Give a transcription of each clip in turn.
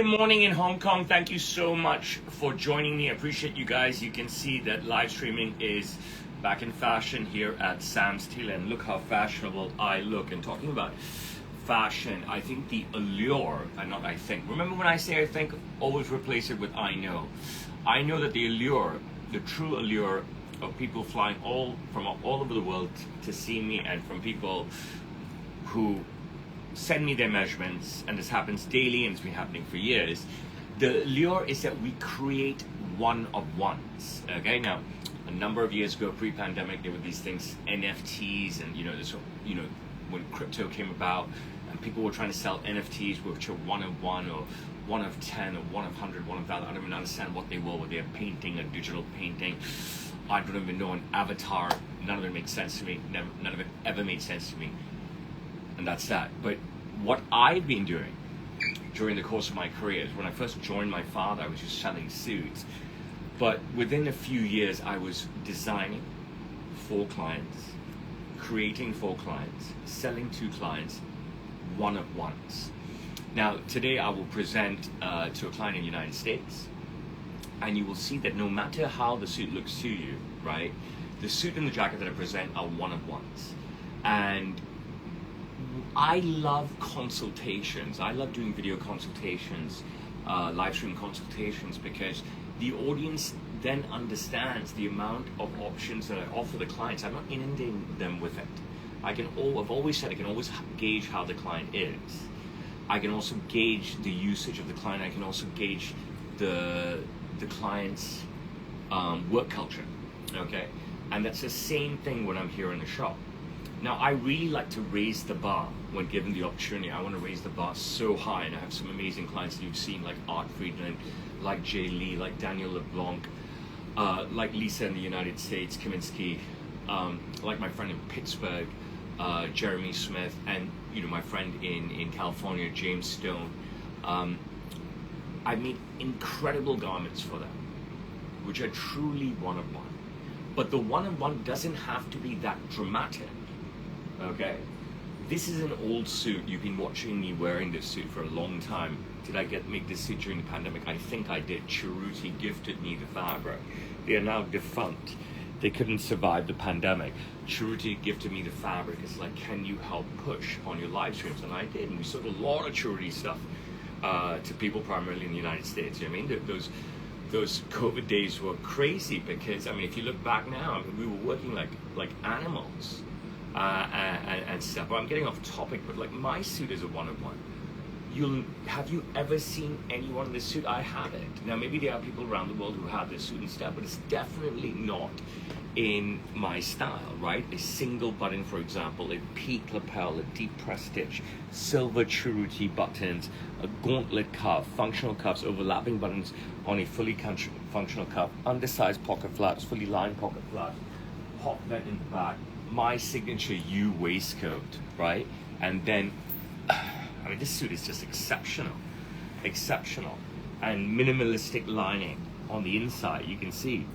Good morning in Hong Kong. Thank you so much for joining me. I appreciate you guys. You can see that live streaming is back in fashion here at Sam's Tailor, and look how fashionable I look. And talking about fashion, I think the allure, and not I think. Remember when I say I think, always replace it with I know. I know that the allure, the true allure of people flying from all over the world to see me, and from people who send me their measurements, and this happens daily and it's been happening for years. The lure is that we create one-of-ones. Okay, now a number of years ago, pre-pandemic, there were these things, NFTs, and when crypto came about, and people were trying to sell NFTs which are one of one, or one of 10, or one of 100, one of 1,000. I don't even understand what they were. Were they a painting, a digital painting? I don't even know, an avatar. None of it makes sense to me. None of it ever made sense to me. And that's that. But what I've been doing during the course of my career is, when I first joined my father, I was just selling suits. But within a few years, I was designing for clients, creating for clients, selling to clients, one-of-ones. Now, today I will present to a client in the United States, and you will see that no matter how the suit looks to you, right, the suit and the jacket that I present are one-of-ones. And I love consultations. I love doing video consultations, live stream consultations, because the audience then understands the amount of options that I offer the clients. I'm not inundating them with it. I've always said I can always gauge how the client is. I can also gauge the usage of the client. I can also gauge the client's work culture. Okay, and that's the same thing when I'm here in the shop. Now, I really like to raise the bar when given the opportunity. I want to raise the bar so high, and I have some amazing clients that you've seen, like Art Friedland, like Jay Lee, like Daniel LeBlanc, like Lisa in the United States, Kaminsky, like my friend in Pittsburgh, Jeremy Smith, and my friend in California, James Stone. I made incredible garments for them, which are truly one-of-one. But the one-of-one doesn't have to be that dramatic. Okay, this is an old suit. You've been watching me wearing this suit for a long time. Did I make this suit during the pandemic? I think I did. Cheruti gifted me the fabric. They are now defunct. They couldn't survive the pandemic. Cheruti gifted me the fabric. It's like, can you help push on your live streams? And I did. And we sold a lot of Cheruti stuff to people primarily in the United States. You know what I mean? Those COVID days were crazy, because if you look back now, we were working like animals. And stuff. But I'm getting off topic, but like, my suit is a one-of-one. Have you ever seen anyone in this suit? I haven't. Now, maybe there are people around the world who have this suit and stuff, but it's definitely not in my style, right? A single button, for example, a peak lapel, a deep press stitch, silver Cheruti buttons, a gauntlet cuff, functional cuffs, overlapping buttons on a fully functional cuff, undersized pocket flaps, fully lined pocket flaps, pop vent in the back, my signature U waistcoat, right? And then, this suit is just exceptional, and minimalistic lining on the inside. You can see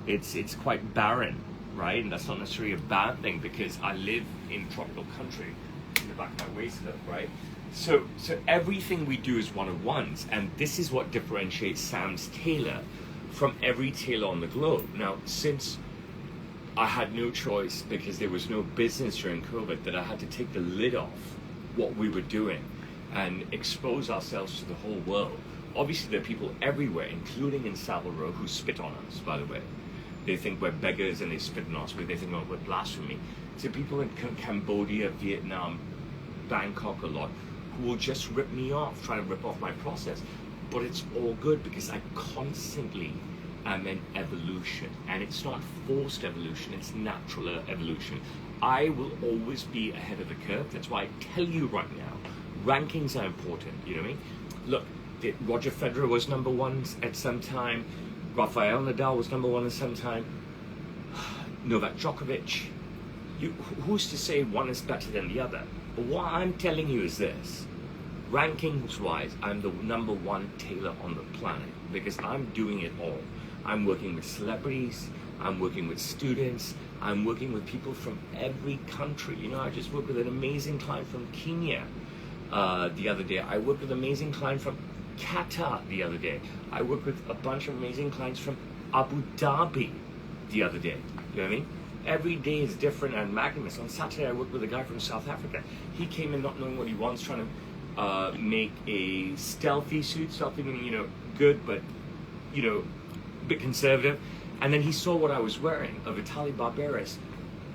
it's quite barren, right? And that's not necessarily a bad thing, because I live in tropical country. In the back of my waistcoat, right? So everything we do is one-of-ones, and this is what differentiates Sam's Tailor from every tailor on the globe. Now, since I had no choice, because there was no business during COVID, that I had to take the lid off what we were doing and expose ourselves to the whole world. Obviously, there are people everywhere, including in Savile Row, who spit on us, by the way. They think we're beggars and they spit on us, but they think, we're blasphemy. So people in Cambodia, Vietnam, Bangkok a lot, who will just rip me off, trying to rip off my process. But it's all good, because I constantly am in evolution, and it's not forced evolution, it's natural evolution. I will always be ahead of the curve. That's why I tell you right now, rankings are important. You know what I mean? Look, Roger Federer was number one at some time, Rafael Nadal was number one at some time, Novak Djokovic. Who's to say one is better than the other? But what I'm telling you is this: rankings wise, I'm the number one tailor on the planet, because I'm doing it all. I'm working with celebrities, I'm working with students, I'm working with people from every country. I just worked with an amazing client from Kenya the other day. I worked with an amazing client from Qatar the other day. I worked with a bunch of amazing clients from Abu Dhabi the other day. You know what I mean? Every day is different and magnanimous. On Saturday, I worked with a guy from South Africa. He came in not knowing what he wants, trying to make a stealthy suit, stealthy meaning, good, but, a bit conservative. And then he saw what I was wearing, a Vitali Barberis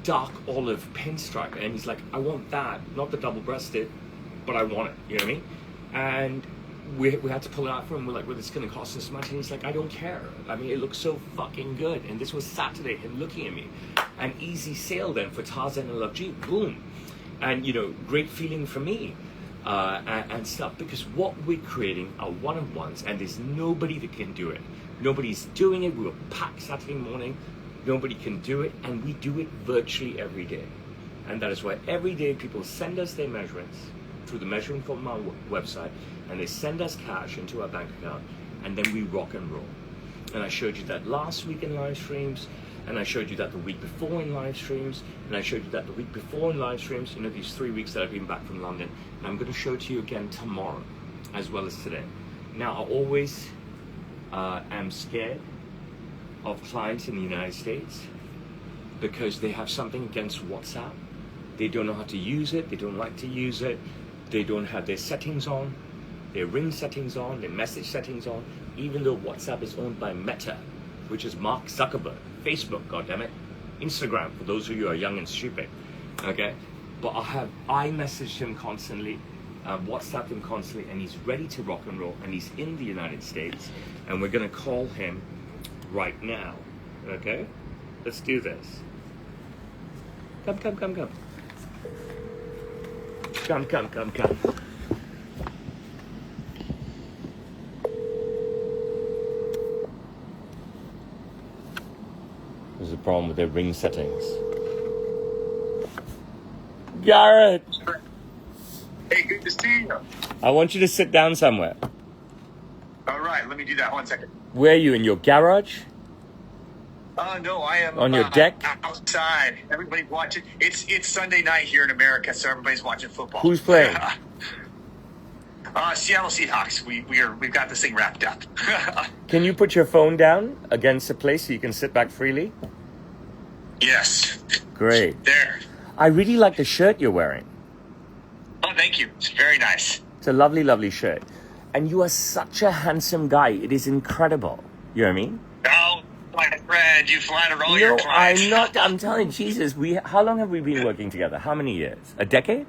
dark olive pinstripe, and he's like, I want that, not the double-breasted, but I want it, you know what I mean? And we had to pull it out for him. We're like, well, it's going to cost us much. And he's like, I don't care. I mean, it looks so fucking good. And this was Saturday, him looking at me. An easy sale then for Tarzan and Love G. Boom. And, great feeling for me and stuff. Because what we're creating are one-on-ones, and there's nobody that can do it. Nobody's doing it. We were packed Saturday morning. Nobody can do it. And we do it virtually every day. And that is why every day people send us their measurements through the measuring from our website, and they send us cash into our bank account, and then we rock and roll. And I showed you that last week in live streams, and I showed you that the week before in live streams, and I showed you that the week before in live streams, these 3 weeks that I've been back from London. And I'm going to show it to you again tomorrow, as well as today. Now, I always am scared of clients in the United States because they have something against WhatsApp. They don't know how to use it. They don't like to use it. They don't have their settings on, their ring settings on, their message settings on, even though WhatsApp is owned by Meta, which is Mark Zuckerberg, Facebook, goddammit, Instagram, for those of you who are young and stupid, okay? But I messaged him constantly, WhatsApp him constantly, and he's ready to rock and roll, and he's in the United States, and we're gonna call him right now, okay? Let's do this. Come. Come. There's a problem with their ring settings. Garrett! Hey, good to see you. I want you to sit down somewhere. All right, let me do that. 1 second. Where are you, in your garage? No, I am on your deck? Outside. Everybody's watching. It's Sunday night here in America, so everybody's watching football. Who's playing? Seattle Seahawks. We've got this thing wrapped up. Can you put your phone down against a place so you can sit back freely? Yes. Great. There. I really like the shirt you're wearing. Oh, thank you. It's very nice. It's a lovely, lovely shirt. And you are such a handsome guy. It is incredible. You know what I mean? Oh, my friend, you flatter all your clients. I'm not. I'm telling you, Jesus. How long have we been working together? How many years? A decade?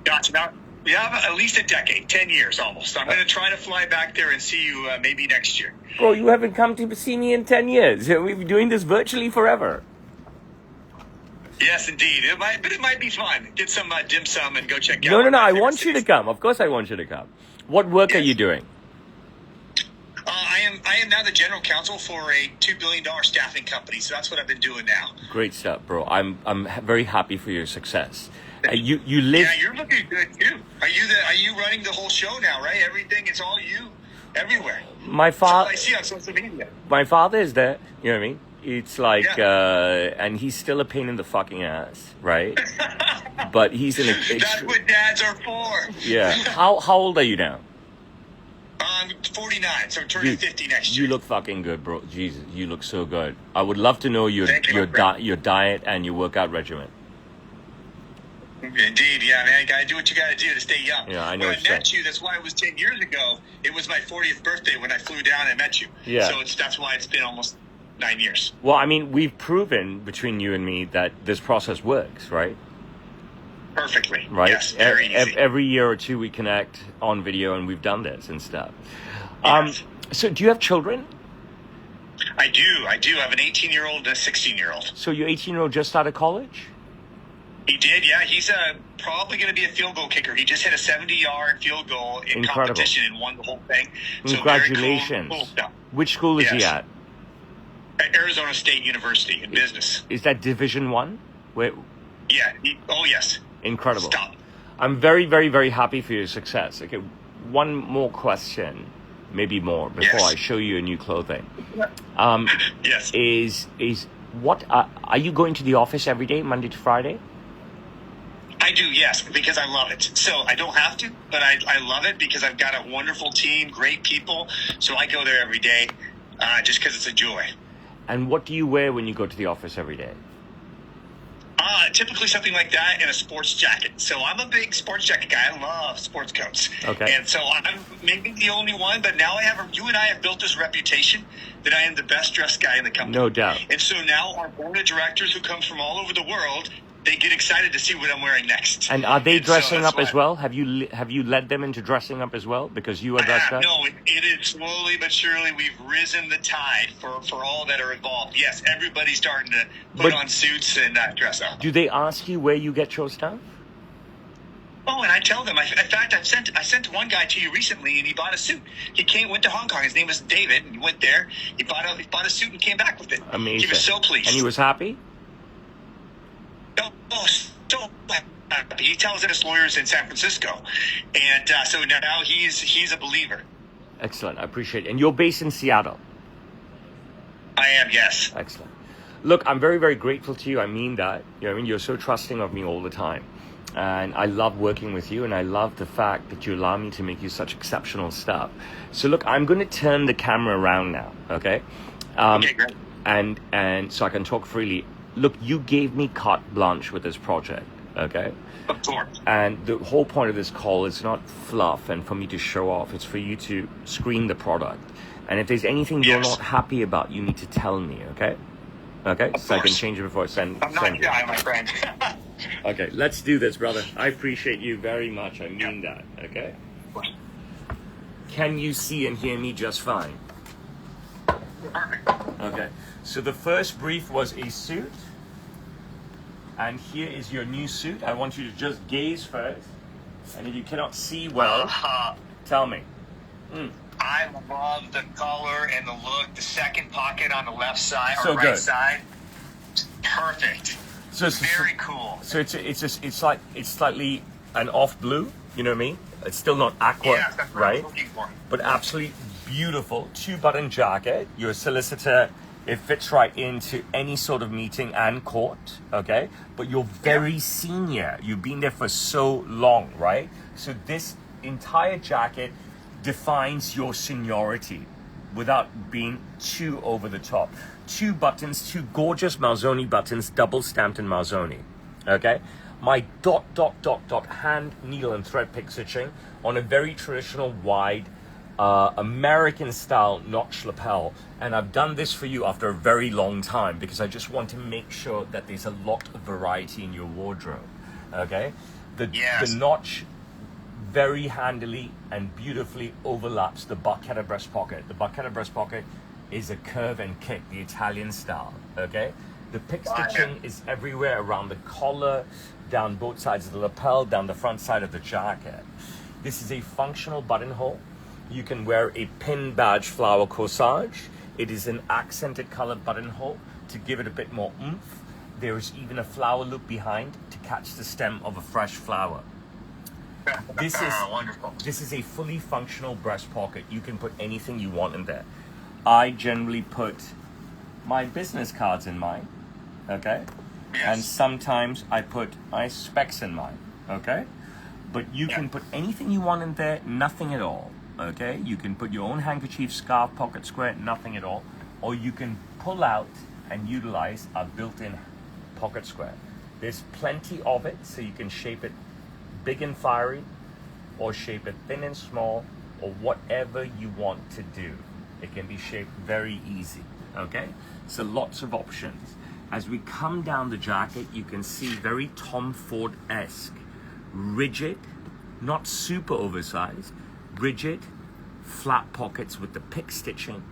Gotcha. Now, we have at least a decade, 10 years almost. I'm going to try to fly back there and see you maybe next year. Bro, you haven't come to see me in 10 years. We've been doing this virtually forever. Yes, indeed. It might be fun. Get some dim sum and go check out. No. I want you to come. Of course I want you to come. What work are you doing? I am now the general counsel for a $2 billion staffing company, so that's what I've been doing now. Great stuff, bro. I'm very happy for your success. You live. Yeah, you're looking good too. Are you running the whole show now? Right, everything. It's all you, everywhere. My father. I see on social media. My father is there. You know what I mean? It's like, and he's still a pain in the fucking ass, right? But he's in a. That's what dads are for. Yeah. How old are you now? I'm 49, so I'm turning 50 next year. You look fucking good, bro. Jesus, you look so good. I would love to know your diet and your workout regimen. Indeed, yeah, man. You gotta do what you gotta do to stay young. Yeah, I know. When I met you, that's why it was 10 years ago. It was my 40th birthday when I flew down and met you. Yeah. So that's why it's been almost 9 years. Well, I mean, we've proven between you and me that this process works, right? Perfectly. Right. Yes, very easy. Every year or two we connect on video, and we've done this and stuff. Yes. So, do you have children? I do. I have an 18-year-old and a 16-year-old. So your 18-year-old just started college? He did, yeah. He's probably going to be a field goal kicker. He just hit a 70-yard field goal in Incredible. Competition and won the whole thing. Congratulations. So very cool stuff. Which school is he at? At Arizona State University in business. Is that Division I? Where? Yeah. Yes. Incredible. Stop. I'm very, very, very happy for your success. Okay, one more question, maybe more, before I show you your new clothing. Yes. Is what are you going to the office every day, Monday to Friday? I do, yes, because I love it. So I don't have to, but I love it because I've got a wonderful team, great people. So I go there every day just because it's a joy. And what do you wear when you go to the office every day? Typically something like that and a sports jacket. So I'm a big sports jacket guy. I love sports coats. Okay. And so I'm maybe the only one, but now you and I have built this reputation that I am the best dressed guy in the company. No doubt. And so now our board of directors who comes from all over the world, they get excited to see what I'm wearing next. And are they dressing that's up as well? Have you led them into dressing up as well? Because you are dressed up? No, it is slowly but surely we've risen the tide for all that are involved. Yes, everybody's starting to put on suits and dress up. Do they ask you where you get your stuff? Oh, and I tell them. In fact, I sent one guy to you recently, and he bought a suit. Went to Hong Kong. His name was David, and he went there. He bought a suit and came back with it. Amazing. He was so pleased. And he was happy? Oh, so happy. He tells it his lawyers in San Francisco, and so now he's a believer. Excellent. I appreciate it. And you're based in Seattle? I am, yes. Excellent. Look, I'm very, very grateful to you. I mean that. You know, I mean, you're so trusting of me all the time. And I love working with you, and I love the fact that you allow me to make you such exceptional stuff. So look, I'm going to turn the camera around now, okay? Okay, great. And so I can talk freely. Look, you gave me carte blanche with this project, okay? Of course. And the whole point of this call is not fluff and for me to show off. It's for you to screen the product. And if there's anything you're not happy about, you need to tell me, okay? Okay? So I can change it before I send I'm not shy, my friend. Okay, let's do this, brother. I appreciate you very much. I mean that, okay? Can you see and hear me just fine? Perfect. Okay, so the first brief was a suit. And here is your new suit. I want you to just gaze first. And if you cannot see well, tell me. I love the color and the look. The second pocket on the left side So or right good. side. Perfect. So it's Very cool. So it's like it's slightly an off blue. You know what I mean? It's still not aqua, Yeah, that's what I was right? looking for. But absolutely beautiful 2-button jacket. You're a solicitor. It fits right into any sort of meeting and court, okay? But you're very senior. You've been there for so long, right? So this entire jacket defines your seniority without being too over the top. 2 buttons, 2 gorgeous Malzoni buttons, double stamped in Malzoni, okay? My dot hand, needle and thread pick stitching on a very traditional wide American style notch lapel, and I've done this for you after a very long time because I just want to make sure that there's a lot of variety in your wardrobe, okay? The notch very handily and beautifully overlaps the barchetta breast pocket. The barchetta breast pocket is a curve and kick, the Italian style, okay? The pick stitching is everywhere around the collar, down both sides of the lapel, down the front side of the jacket. This is a functional buttonhole. You can wear a pin badge flower corsage. It is an accented colored buttonhole to give it a bit more oomph. There is even a flower loop behind to catch the stem of a fresh flower. This is wonderful. This is a fully functional breast pocket. You can put anything you want in there. I generally put my business cards in mine, okay? Yes. And sometimes I put my specs in mine, okay? But you can put anything you want in there, nothing at all, okay? You can put your own handkerchief, scarf, pocket square, nothing at all. Or you can pull out and utilize our built-in pocket square. There's plenty of it, so you can shape it big and fiery, or shape it thin and small, or whatever you want to do. It can be shaped very easy, okay? So lots of options. As we come down the jacket, you can see very Tom Ford-esque, rigid, not super oversized, rigid, flat pockets with the pick stitching,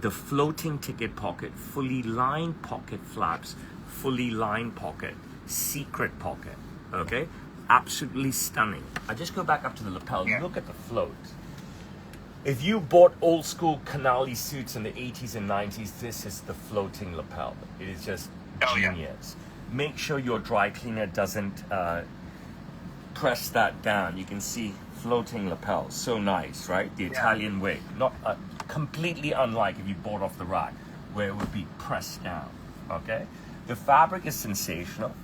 the floating ticket pocket, fully lined pocket flaps, fully lined pocket, secret pocket, okay? Absolutely stunning. I just go back up to the lapel. Look at the float. If you bought old school Canali suits in the 80s and 90s, this is the floating lapel. It is just genius. Make sure your dry cleaner doesn't press that down. You can see floating lapel. So nice, right? The Italian way. Not completely unlike if you bought off the rack, where it would be pressed down, okay? The fabric is sensational.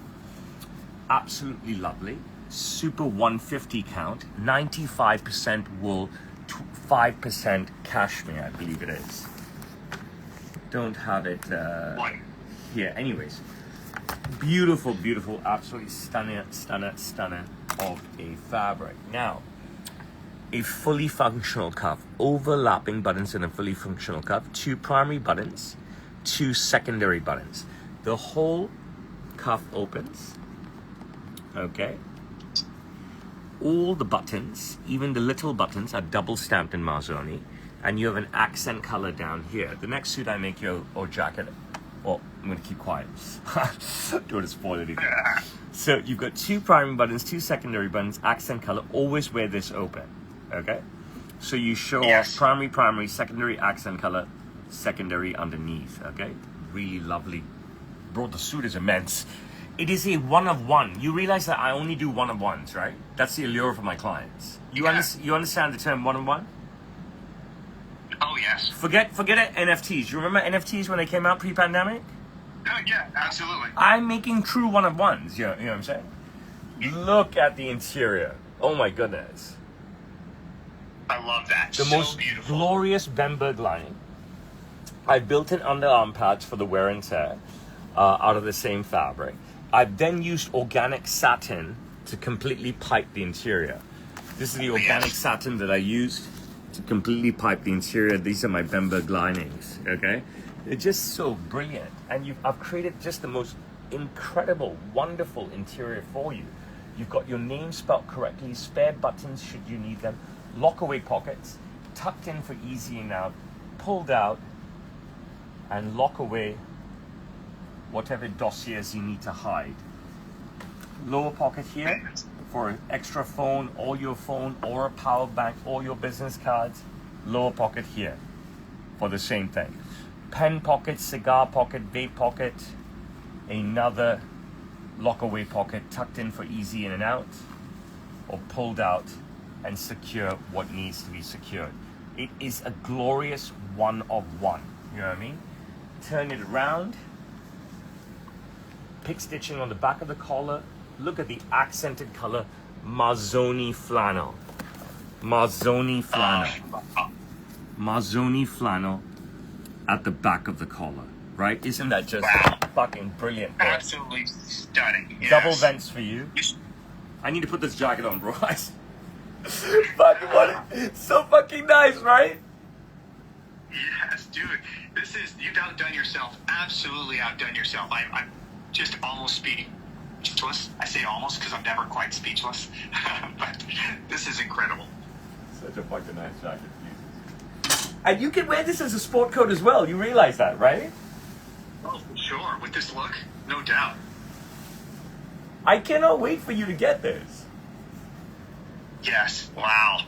Absolutely lovely. super 150 count, 95% wool, 5% cashmere, I believe it is. Don't have it here. Anyways, beautiful, beautiful, absolutely stunning of a fabric. Now, a fully functional cuff, overlapping buttons in a fully functional cuff, 2 primary buttons, 2 secondary buttons. The whole cuff opens, okay? All the buttons, even the little buttons, are double stamped in Marzoni, and you have an accent color down here. The next suit I make you, or jacket, well, I'm gonna keep quiet. Don't want to spoil anything. So you've got 2 primary buttons, 2 secondary buttons, accent color. Always wear this open, okay? So you show off primary, secondary, accent color, secondary underneath, okay? Really lovely. Bro, the suit is immense. It is a one of one. You realize that I only do one of ones, right? That's the allure for my clients. You understand the term one of one? Oh, yes. Forget it, NFTs. You remember NFTs when they came out pre-pandemic? Oh, yeah, absolutely. I'm making true one of ones. You know what I'm saying? Look at the interior. Oh my goodness. I love that. The most beautiful. Glorious Bemberg lining. I built in underarm pads for the wear and tear out of the same fabric. I've then used organic satin to completely pipe the interior. This is the organic satin that I used to completely pipe the interior. These are my Bemberg linings, okay? They're just so brilliant. And I've created just the most incredible, wonderful interior for you. You've got your name spelled correctly, spare buttons should you need them, lock-away pockets, tucked in for easy and out, pulled out, and lock away whatever dossiers you need to hide. Lower pocket here for an extra phone, or your phone, or a power bank, or your business cards. Lower pocket here for the same thing. Pen pocket, cigar pocket, vape pocket, another lock away pocket tucked in for easy in and out, or pulled out and secure what needs to be secured. It is a glorious one of one. You know what I mean? Turn it around. Pick stitching on the back of the collar. Look at the accented color, Marzoni flannel. Marzoni flannel. Marzoni flannel at the back of the collar, right? Isn't that just fucking brilliant? Absolutely stunning. Yes. Double vents for you. I need to put this jacket on, bro. Fucking what? So fucking nice, right? Yes, dude. You've outdone yourself. Absolutely outdone yourself. I'm just almost speechless. I say almost because I'm never quite speechless. But this is incredible. Such a fucking nice jacket. And you can wear this as a sport coat as well. You realize that, right? Oh, for sure. With this look, no doubt. I cannot wait for you to get this. Yes. Wow.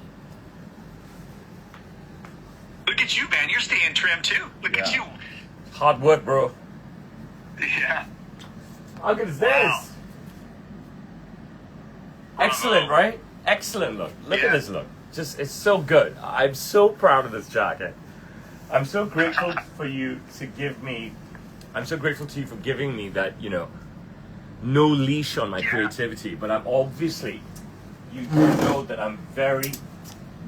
Look at you, man. You're staying trim, too. Look at you. Hard work, bro. Yeah. Look at this. Wow. Excellent, right? Excellent look. Look at this look. Just, it's so good. I'm so proud of this jacket. I'm so grateful for you to give me, I'm so grateful to you for giving me that, no leash on my creativity. But I'm obviously, you know that I'm very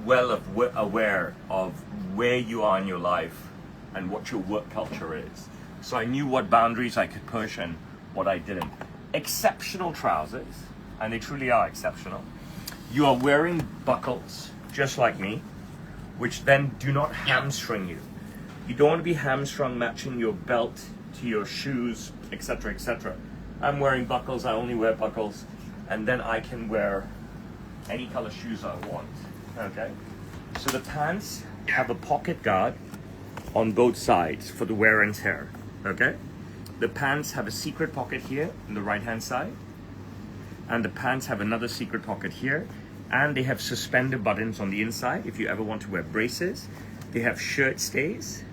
well aware of where you are in your life and what your work culture is. So I knew what boundaries I could push and what I didn't. Exceptional trousers, and they truly are exceptional. You are wearing buckles, just like me, which then do not hamstring you. You don't want to be hamstrung matching your belt to your shoes, etc., etc. I'm wearing buckles, I only wear buckles, and then I can wear any color shoes I want, okay? So the pants have a pocket guard on both sides for the wear and tear, okay? The pants have a secret pocket here on the right-hand side, and the pants have another secret pocket here, and they have suspender buttons on the inside if you ever want to wear braces. They have shirt stays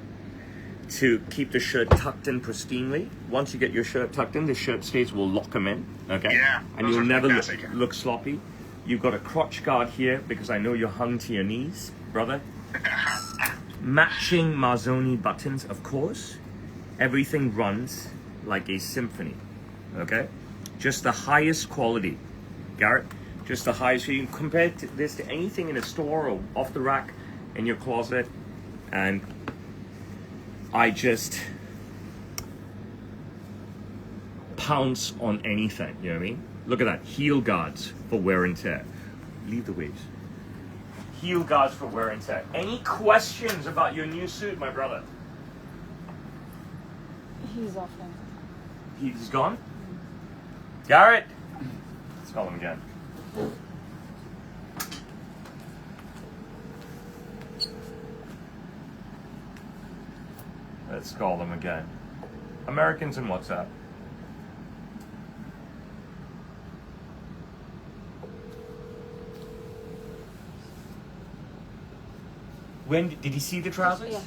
to keep the shirt tucked in pristinely. Once you get your shirt tucked in, the shirt stays will lock them in, okay? Yeah, and you'll never look sloppy. You've got a crotch guard here because I know you're hung to your knees, brother. Matching Marzoni buttons, of course. Everything runs like a symphony, okay? Just the highest quality. Garrett, Just the highest. You can compare this to anything in a store or off the rack in your closet. And I just pounce on anything, you know what I mean? Look at that, heel guards for wear and tear. Leave the waves. Heel guards for wear and tear. Any questions about your new suit, my brother? He's off now. He's gone? Garrett! Let's call him again. Let's call them again. Americans in WhatsApp. When did he see the trousers? Yeah.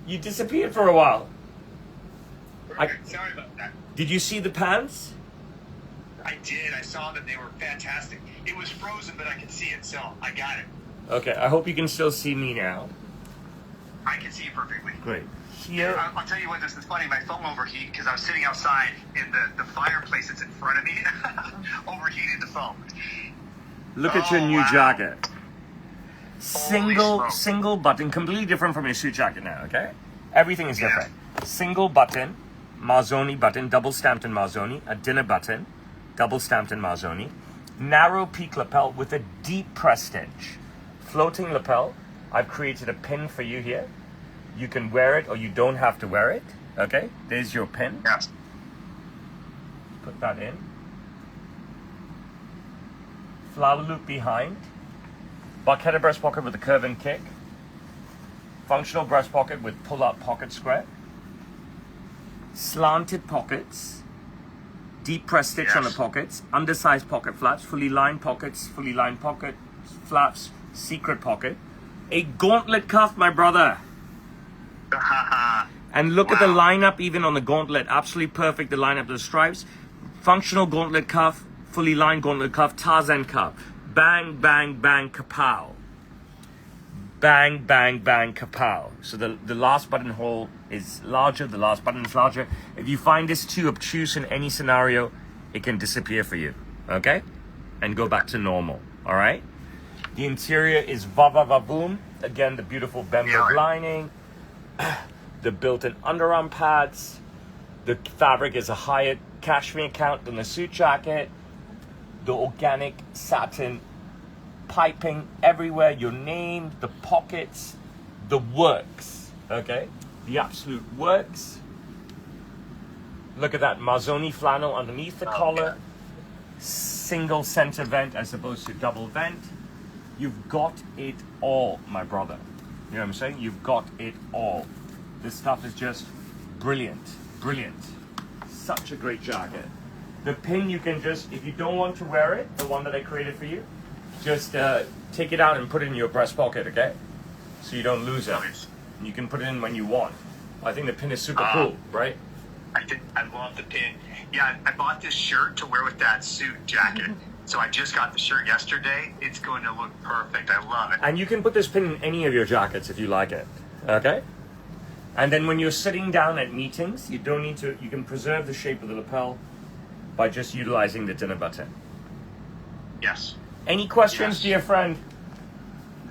You disappeared for a while. Sorry about that. Did you see the pants? I did. I saw that they were fantastic. It was frozen, but I could see it, so I got it. Okay, I hope you can still see me now. I can see you perfectly. Great. Here. I'll tell you what, this is funny. My phone overheated because I was sitting outside and the fireplace that's in front of me overheated the phone. Look at your new wow. jacket. Holy smoke. Single button, completely different from your suit jacket now, okay? Everything is different. Single button, Marzoni button, double stamped in Marzoni, a dinner button, double stamped in Marzoni, narrow peak lapel with a deep press stitch. Floating lapel, I've created a pin for you here. You can wear it or you don't have to wear it, okay? There's your pin. Yes. Put that in. Flower loop behind. Barchetta breast pocket with a curve and kick. Functional breast pocket with pull-up pocket square. Slanted pockets. Deep press stitch on the pockets. Undersized pocket flaps. Fully lined pockets. Fully lined pocket flaps. Secret pocket. A gauntlet cuff, my brother. And look at the lineup even on the gauntlet. Absolutely perfect, the lineup of the stripes. Functional gauntlet cuff. Fully lined gauntlet cuff. Tarzan cuff. Bang, bang, bang, kapow. Bang, bang, bang, kapow. So the last buttonhole is larger, the last button is larger. If you find this too obtuse in any scenario, it can disappear for you, okay? And go back to normal, all right? The interior is va-va-va-boom. Again, the beautiful Bemberg lining. The built-in underarm pads. The fabric is a higher cashmere count than the suit jacket. The organic satin piping everywhere, your name, the pockets, the works, okay? The absolute works. Look at that, Marzoni flannel underneath the collar. Single center vent as opposed to double vent. You've got it all, my brother. You know what I'm saying? You've got it all. This stuff is just brilliant, brilliant. Such a great jacket. The pin, you can just, if you don't want to wear it, the one that I created for you, just take it out and put it in your breast pocket, okay? So you don't lose it. And you can put it in when you want. I think the pin is super cool, right? I love the pin. Yeah, I bought this shirt to wear with that suit jacket. So I just got the shirt yesterday. It's going to look perfect. I love it. And you can put this pin in any of your jackets if you like it, okay? And then when you're sitting down at meetings, you don't need to, you can preserve the shape of the lapel by just utilizing the dinner button. Yes. Any questions, Yes. dear friend?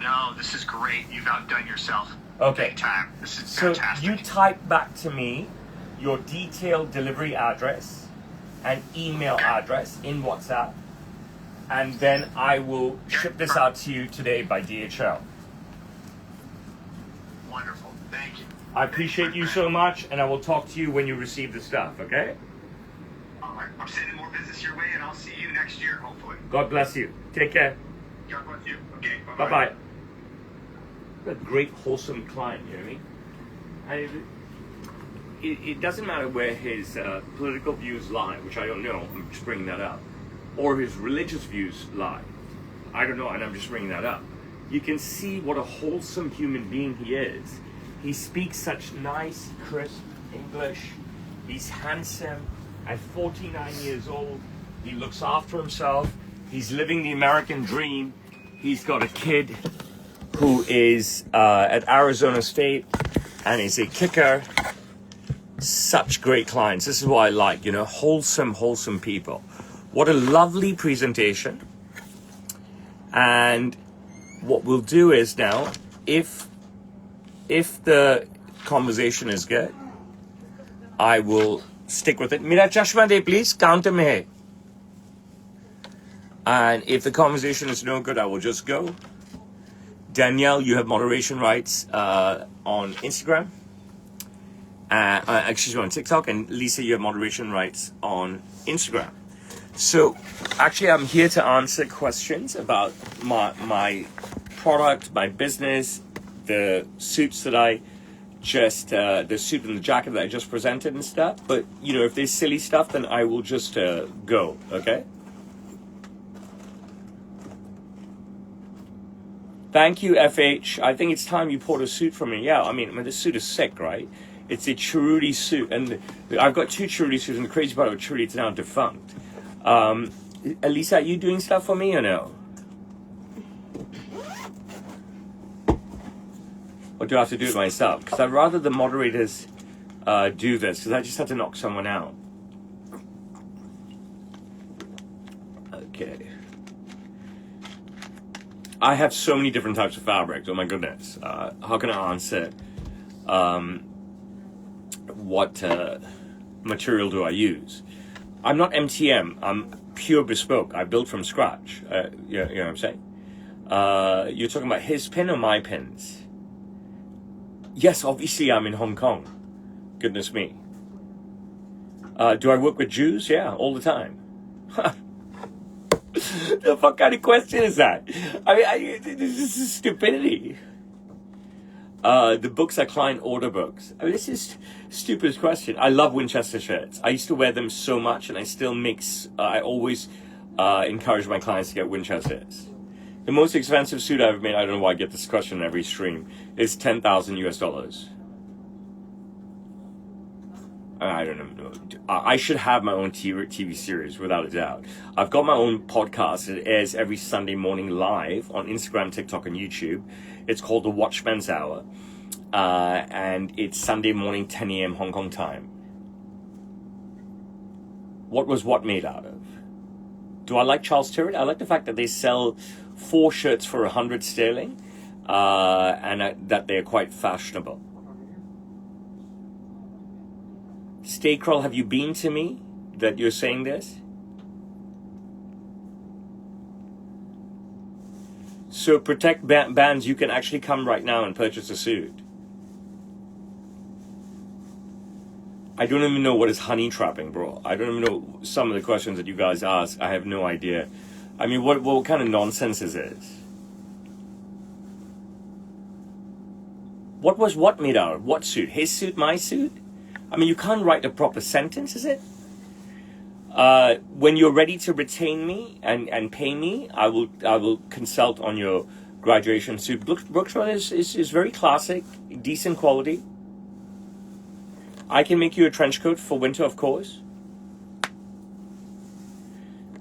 No, this is great. You've outdone yourself. Okay. Big time. This is So fantastic. you type back to me your detailed delivery address and email address in WhatsApp, and then I will ship this out to you today by DHL. Wonderful. Thank you. I appreciate you so much, and I will talk to you when you receive the stuff, okay? All right. I'm sending more business your way, and I'll see you next year, hopefully. God bless you. Take care. God bless you. Okay. Bye-bye. Bye-bye. A great, wholesome client, you know what I mean? It doesn't matter where his political views lie, which I don't know, I'm just bringing that up, or his religious views lie. I don't know, and I'm just bringing that up. You can see what a wholesome human being he is. He speaks such nice, crisp English. He's handsome. At 49 years old, he looks after himself. He's living the American dream. He's got a kid who is at Arizona State and is a kicker. Such great clients. This is what I like, you know, wholesome people. What a lovely presentation. And what we'll do is now, if the conversation is good, I will stick with it. Mira chashma de, please. Counter me hai. And if the conversation is no good, I will just go. Danielle, you have moderation rights on Instagram. Excuse me, on TikTok. And Lisa, you have moderation rights on Instagram. So, actually, I'm here to answer questions about my product, my business, the suits that I just, the suit and the jacket that I just presented and stuff. But, you know, if there's silly stuff, then I will just go, okay? Thank you, FH. I think it's time you bought a suit from me. Yeah, I mean, this suit is sick, right? It's a Chiruti suit. And I've got two Chiruti suits, and the crazy part about Chiruti, it's now defunct. Elisa, are you doing stuff for me or no? Or do I have to do it myself? Because I'd rather the moderators do this, because I just had to knock someone out. Okay. I have so many different types of fabrics. Oh my goodness. How can I answer what material do I use? I'm not MTM. I'm pure bespoke. I built from scratch. You know what I'm saying? You're talking about his pin or my pins? Yes, obviously I'm in Hong Kong. Goodness me. Do I work with Jews? Yeah, all the time. The fuck kind of question is that? I mean, this is stupidity. The books are client order books. I mean, this is stupidest question. I love Winchester shirts. I used to wear them so much, and I still mix. I always encourage my clients to get Winchesters. The most expensive suit I've ever made, I don't know why I get this question in every stream, is $10,000 US. I don't know. I should have my own TV series, without a doubt. I've got my own podcast. It airs every Sunday morning live on Instagram, TikTok, and YouTube. It's called The Watchman's Hour. And it's Sunday morning, 10 a.m. Hong Kong time. What was what made out of? Do I like Charles Tyrwhitt? I like the fact that they sell 4 shirts for 100 sterling. And that they're quite fashionable. Staycrawl, have you been to me that you're saying this? So Protect Bands, you can actually come right now and purchase a suit. I don't even know what is honey trapping, bro. I don't even know some of the questions that you guys ask. I have no idea. I mean, what kind of nonsense is this? What was what made out of? What suit? His suit, my suit? I mean, you can't write a proper sentence, is it? When you're ready to retain me and pay me, I will consult on your graduation suit. Brooks Brothers is very classic, decent quality. I can make you a trench coat for winter, of course.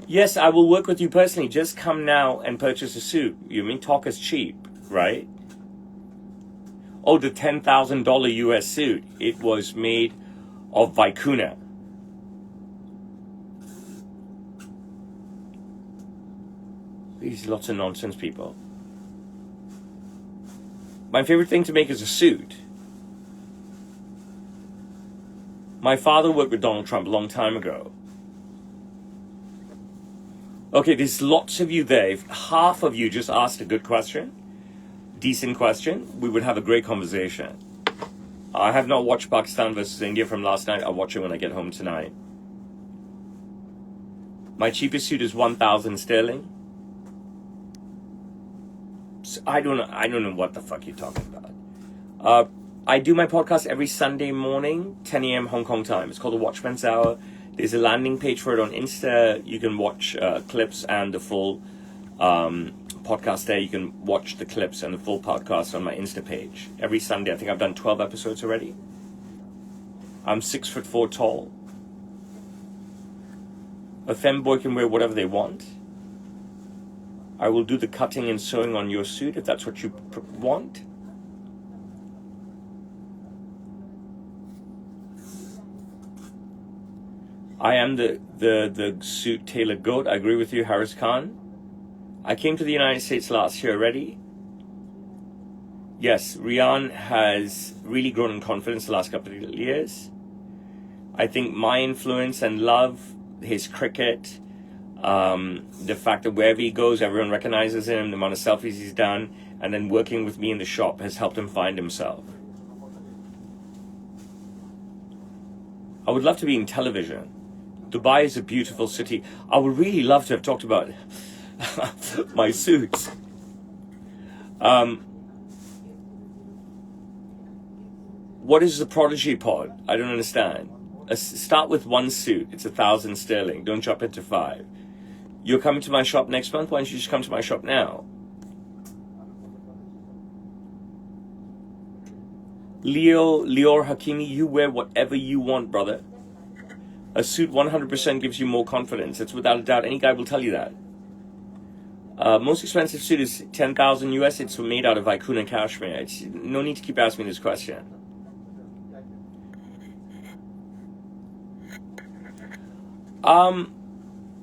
Yes, I will work with you personally. Just come now and purchase a suit. You mean talk is cheap, right? Oh, the $10,000 US suit. It was made of vicuna. These lots of nonsense people. My favorite thing to make is a suit. My father worked with Donald Trump a long time ago. Okay, there's lots of you there. If half of you just asked a good question, decent question, we would have a great conversation. I have not watched Pakistan versus India from last night. I'll watch it when I get home tonight. My cheapest suit is 1,000 sterling. So I don't know what the fuck you're talking about. I do my podcast every Sunday morning, 10 a.m. Hong Kong time. It's called The Watchman's Hour. There's a landing page for it on Insta. You can watch clips and the full podcast there. You can watch the clips and the full podcast on my Insta page. Every Sunday, I think I've done 12 episodes already. I'm 6'4" tall. A femboy can wear whatever they want. I will do the cutting and sewing on your suit if that's what you want. I am the suit tailor goat. I agree with you, Harris Khan. I came to the United States last year already. Yes, Rian has really grown in confidence the last couple of years. I think my influence and love, his cricket, the fact that wherever he goes, everyone recognizes him, the amount of selfies he's done, and then working with me in the shop has helped him find himself. I would love to be in television. Dubai is a beautiful city. I would really love to have talked about my suits. What is the Prodigy Pod? I don't understand. Start with one suit. It's 1,000 sterling. Don't jump into 5. You're coming to my shop next month? Why don't you just come to my shop now? Lior Hakimi, you wear whatever you want, brother. A suit 100% gives you more confidence. It's without a doubt. Any guy will tell you that. Most expensive suit is 10,000 US. It's made out of Vicuna cashmere. No need to keep asking me this question.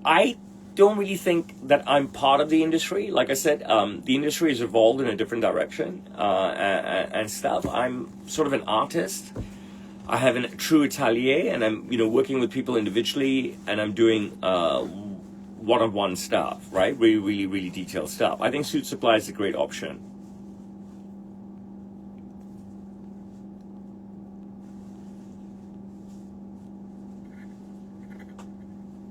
I don't really think that I'm part of the industry. Like I said, the industry has evolved in a different direction and stuff. I'm sort of an artist. I have a true atelier, and I'm working with people individually, and I'm doing one-on-one stuff, right? Really, really, really detailed stuff. I think suit supply is a great option.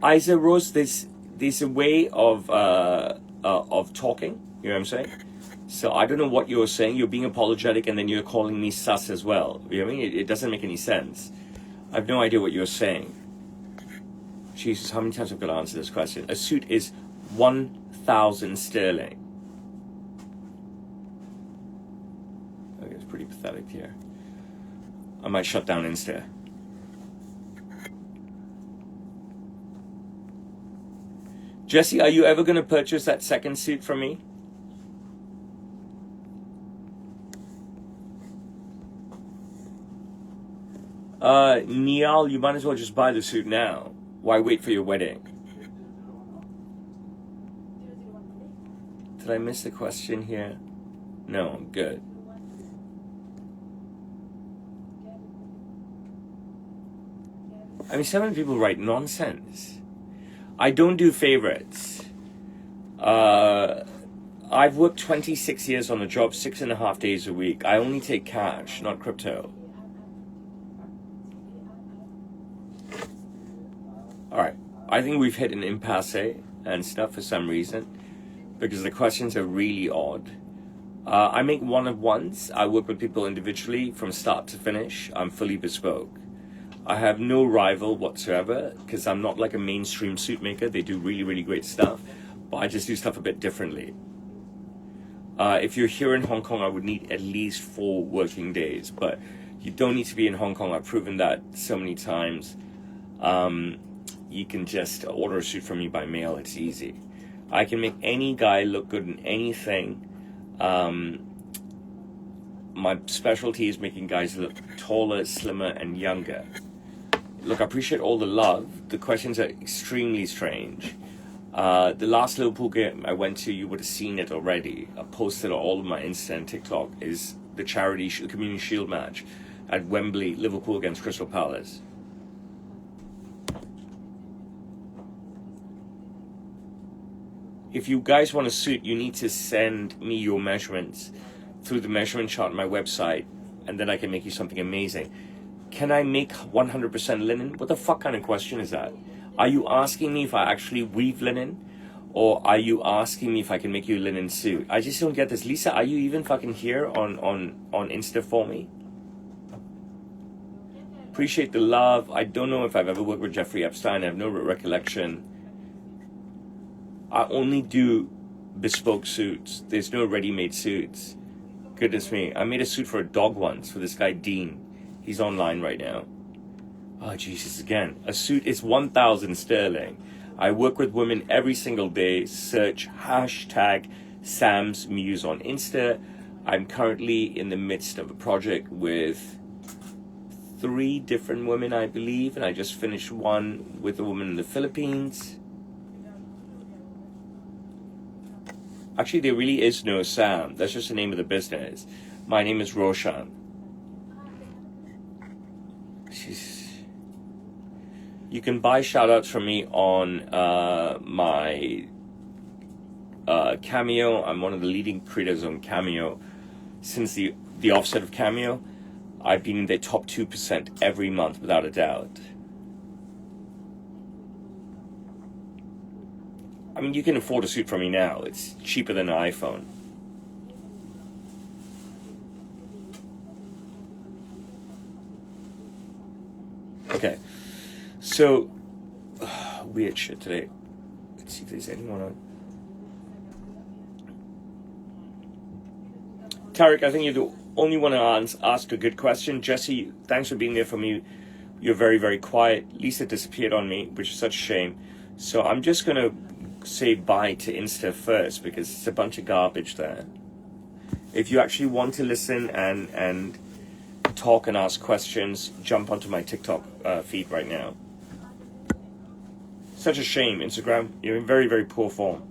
Isa Rose, there's a way of talking. You know what I'm saying? So I don't know what you're saying. You're being apologetic, and then you're calling me sus as well. You know what I mean? It doesn't make any sense. I have no idea what you're saying. Jesus, how many times I've got to answer this question? A suit is 1,000 sterling. Okay, it's pretty pathetic here. I might shut down Insta. Jesse, are you ever going to purchase that second suit from me? Niall, you might as well just buy the suit now. Why wait for your wedding? Did I miss the question here? No, I'm good. I mean, so many people write nonsense. I don't do favorites. I've worked 26 years on the job, 6.5 days a week. I only take cash, not crypto. All right, I think we've hit an impasse and stuff for some reason because the questions are really odd. I make one-of-ones. I work with people individually from start to finish. I'm fully bespoke. I have no rival whatsoever because I'm not like a mainstream suit maker. They do really, really great stuff, but I just do stuff a bit differently. If you're here in Hong Kong, I would need at least 4 working days, but you don't need to be in Hong Kong. I've proven that so many times. You can just order a suit from me by mail. It's easy. I can make any guy look good in anything. My specialty is making guys look taller, slimmer, and younger. Look, I appreciate all the love. The questions are extremely strange. The last Liverpool game I went to, you would have seen it already. I posted all of my Insta and TikTok, is the charity Community Shield match at Wembley, Liverpool against Crystal Palace. If you guys want a suit, you need to send me your measurements through the measurement chart on my website, and then I can make you something amazing. Can I make 100% linen? What the fuck kind of question is that? Are you asking me if I actually weave linen? Or are you asking me if I can make you a linen suit? I just don't get this. Lisa, are you even fucking here on Insta for me? Appreciate the love. I don't know if I've ever worked with Jeffrey Epstein. I have no recollection. I only do bespoke suits. There's no ready-made suits. Goodness me. I made a suit for a dog once for this guy, Dean. He's online right now. Oh, Jesus, again. A suit is 1,000 sterling. I work with women every single day. Search hashtag Sam's Muse on Insta. I'm currently in the midst of a project with 3 different women, I believe. And I just finished one with a woman in the Philippines. Actually, there really is no Sam. That's just the name of the business. My name is Roshan. You can buy shoutouts from me on my Cameo. I'm one of the leading creators on Cameo. Since the offset of Cameo, I've been in the top 2% every month without a doubt. I mean, you can afford a suit from me now. It's cheaper than an iPhone. Okay, so weird shit today. Let's see if there's anyone on. Tarek, I think you're the only one to ask a good question. Jesse, thanks for being there for me. You're very, very quiet. Lisa disappeared on me, which is such a shame. So I'm just going to say bye to Insta first because it's a bunch of garbage there. If you actually want to listen and talk and ask questions, jump onto my TikTok feed right now. Such a shame, Instagram. You're in very, very poor form.